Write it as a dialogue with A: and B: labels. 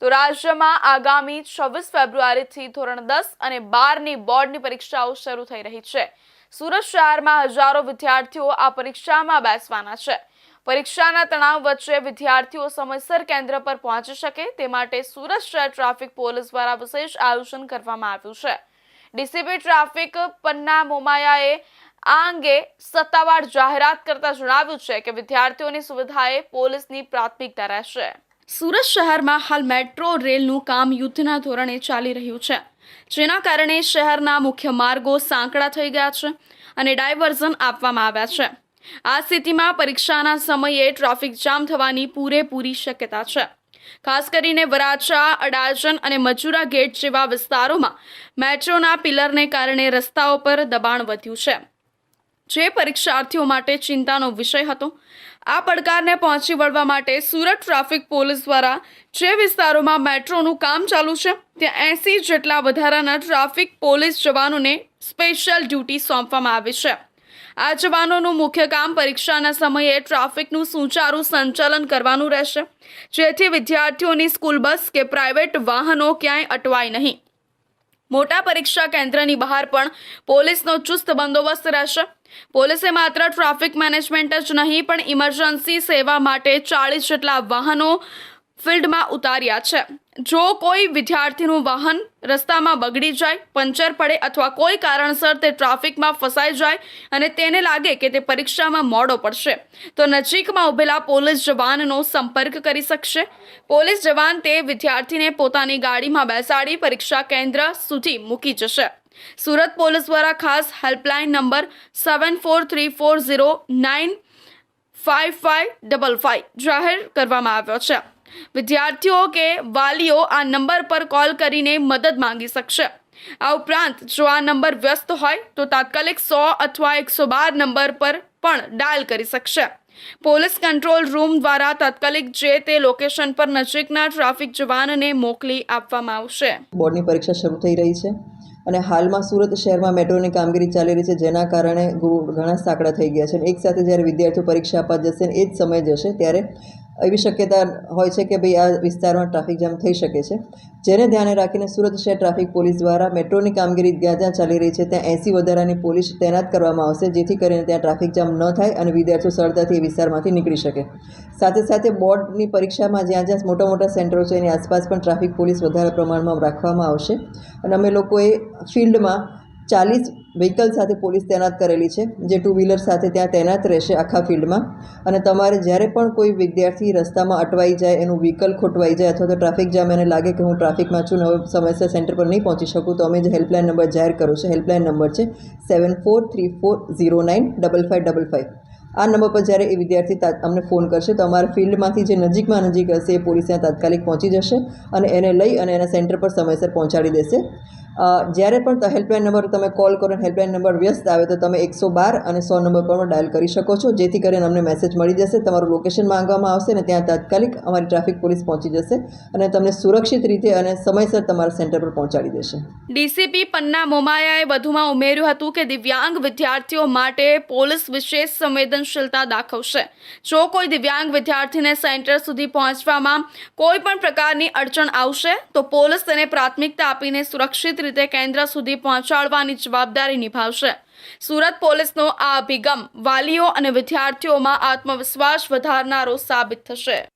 A: તો રાજ્યમાં આગામી 26 ફેબ્રુઆરીથી ધોરણ 10 અને 12ની બોર્ડની પરીક્ષાઓ શરૂ થઈ રહી છે। સુરત શહેરમાં હજારો વિદ્યાર્થીઓ આ પરીક્ષામાં બેસવાના છે। પરીક્ષાના તણાવ વચ્ચે વિદ્યાર્થીઓ સમયસર કેન્દ્ર પર પહોંચી શકે તે માટે સુરત શહેર ટ્રાફિક પોલીસ દ્વારા વિશેષ આયોજન કરવામાં આવ્યું છે। ડીસીપી ટ્રાફિક પન્ના મોમાયાએ આ અંગે સત્તાવાર જાહેરાત કરતા જણાવ્યું છે કે વિદ્યાર્થીઓની સુવિધાએ પોલીસની પ્રાથમિકતા રહેશે। સુરત શહેરમાં હાલ મેટ્રો રેલનું કામ યુદ્ધના ધોરણે ચાલી રહ્યું છે, જેના કારણે શહેરના મુખ્ય માર્ગો સાંકડા થઈ ગયા છે અને ડાયવર્ઝન આપવામાં આવ્યા છે। આ સ્થિતિમાં પરીક્ષાના સમયે ટ્રાફિક જામ થવાની પૂરેપૂરી શક્યતા છે। ખાસ કરીને વરાછા, અડાજણ અને મજૂરા ગેટ જેવા વિસ્તારોમાં મેટ્રોના પિલરને કારણે રસ્તાઓ પર દબાણ વધ્યું છે, જે પરીક્ષાર્થીઓ માટે ચિંતાનો વિષય હતો। આ પડકારને પહોંચી વળવા માટે સુરત ટ્રાફિક પોલીસ દ્વારા જે વિસ્તારોમાં મેટ્રોનું કામ ચાલુ છે ત્યાં 80 જેટલા વધારાના ટ્રાફિક પોલીસ જવાનોને સ્પેશિયલ ડ્યુટી સોંપવામાં આવી છે। આ જવાનોનું મુખ્ય કામ પરીક્ષાના સમયે ટ્રાફિકનું સુચારું સંચાલન કરવાનું રહેશે, જેથી વિદ્યાર્થીઓની સ્કૂલ બસ કે પ્રાઇવેટ વાહનો ક્યાંય અટવાય નહીં। મોટા પરીક્ષા કેન્દ્રની બહાર પણ પોલીસનો ચુસ્ત બંદોબસ્ત રહેશે। પોલીસે માત્ર ટ્રાફિક મેનેજમેન્ટ જ નહીં પણ ઇમરજન્સી સેવા માટે 40 જેટલા વાહનો ફિલ્ડમાં ઉતાર્યા છે। જો કોઈ વિદ્યાર્થીનું વાહન રસ્તામાં બગડી જાય, પંચર પડે અથવા કોઈ કારણસર તે ટ્રાફિકમાં ફસાઈ જાય અને તેને લાગે કે તે પરીક્ષામાં મોડો પડશે, તો નજીકમાં ઉભેલા પોલીસ જવાનનો સંપર્ક કરી શકશે। પોલીસ જવાન તે વિદ્યાર્થીને પોતાની ગાડીમાં બેસાડી પરીક્ષા કેન્દ્ર સુધી મૂકી જશે। સુરત પોલીસ દ્વારા ખાસ હેલ્પલાઇન નંબર 7434095555 જાહેર કરવામાં આવ્યો છે। વિદ્યાર્થીઓ કે વાલીઓ આ નંબર પર કોલ કરીને મદદ માંગી શકશે। આ ઉપરાંત જો આ નંબર વ્યસ્ત હોય તો તાત્કાલિક 100 અથવા 112 નંબર પર પણ ડાયલ કરી શકશે। પોલીસ કંટ્રોલ રૂમ દ્વારા તાત્કાલિક જે તે લોકેશન પર નજીકના ટ્રાફિક જવાનને મોકલી આપવામાં આવશે।
B: બોર્ડની પરીક્ષા શરૂ થઈ રહી છે અને હાલમાં સુરત શહેરમાં મેટ્રોની કામગીરી ચાલી રહી છે, જેના કારણે ઘણા સાંકડા થઈ ગયા છે। એક સાથે જ્યારે વિદ્યાર્થીઓ પરીક્ષા આપવા જશે ને એ જ સમય જશે ત્યારે એવી શક્યતા હોય છે કે ભાઈ આ વિસ્તારમાં ટ્રાફિક જામ થઈ શકે છે, જેને ધ્યાને રાખીને સુરત શહેર ટ્રાફિક પોલીસ દ્વારા મેટ્રોની કામગીરી જ્યાં જ્યાં ચાલી રહી છે ત્યાં 80 વધારાની પોલીસ તૈનાત કરવામાં આવશે, જેથી કરીને ત્યાં ટ્રાફિક જામ ન થાય અને વિદ્યાર્થીઓ સરળતાથી એ વિસ્તારમાંથી નીકળી શકે। સાથે સાથે બોર્ડની પરીક્ષામાં જ્યાં જ્યાં મોટા મોટા સેન્ટરો છે એની આસપાસ પણ ટ્રાફિક પોલીસ વધારે પ્રમાણમાં રાખવામાં આવશે અને અમે લોકોએ ફિલ્ડમાં 40 વ્હીકલ સાથે પોલીસ તૈનાત કરેલી છે, જે 2 વ્હીલર સાથે ત્યાં તૈનાત રહેશે આખા ફિલ્ડમાં। અને તમારે જ્યારે પણ કોઈ વિદ્યાર્થી રસ્તામાં અટવાઈ જાય, એનું વ્હીકલ ખોટવાઈ જાય અથવા તો ટ્રાફિક જામ એને લાગે કે હું ટ્રાફિકમાં છું ને હવે સમયસર સેન્ટર પર નહીં પહોંચી શકું, તો અમે જે હેલ્પલાઇન નંબર જાહેર કર્યો છે, હેલ્પલાઇન નંબર છે 7434095555। આ નંબર પર જ્યારે એ વિદ્યાર્થી અમને ફોન કરશે તો અમારા ફિલ્ડમાંથી જે નજીકમાં નજીક હશે એ પોલીસ ત્યાં તાત્કાલિક પહોંચી જશે અને એને લઈ અને એના સેન્ટર પર સમયસર પહોંચાડી દેશે। જ્યારે પણ હેલ્પલાઇન નંબર તમે કોલ કરો અને હેલ્પલાઇન નંબર વ્યસ્ત આવે તો તમે 112 અને 100 નંબર પર પણ ડાયલ કરી શકો છો, જેથી કરીને અમને મેસેજ મળી જશે, તમારું લોકેશન માંગવામાં આવશે અને ત્યાં તાત્કાલિક અમારી ટ્રાફિક પોલીસ પહોંચી જશે અને તમને સુરક્ષિત રીતે અને સમયસર તમારા સેન્ટર પર પહોંચાડી દેશે।
A: ડીસીપી પન્ના મોમાયાએ વધુમાં ઉમેર્યું હતું કે દિવ્યાંગ વિદ્યાર્થીઓ માટે પોલીસ વિશેષ સંવેદનશીલતા દાખવશે। જો કોઈ દિવ્યાંગ વિદ્યાર્થીને સેન્ટર સુધી પહોંચવામાં કોઈ પણ પ્રકારની અડચણ આવશે તો પોલીસ તેને પ્રાથમિકતા આપીને સુરક્ષિત રીતે કેન્દ્ર સુધી પહોંચાડવાની જવાબદારી નિભાવશે। સુરત પોલીસનો આ અભિગમ વાલીઓ અને વિદ્યાર્થીઓમાં આત્મવિશ્વાસ વધારનારો સાબિત થશે।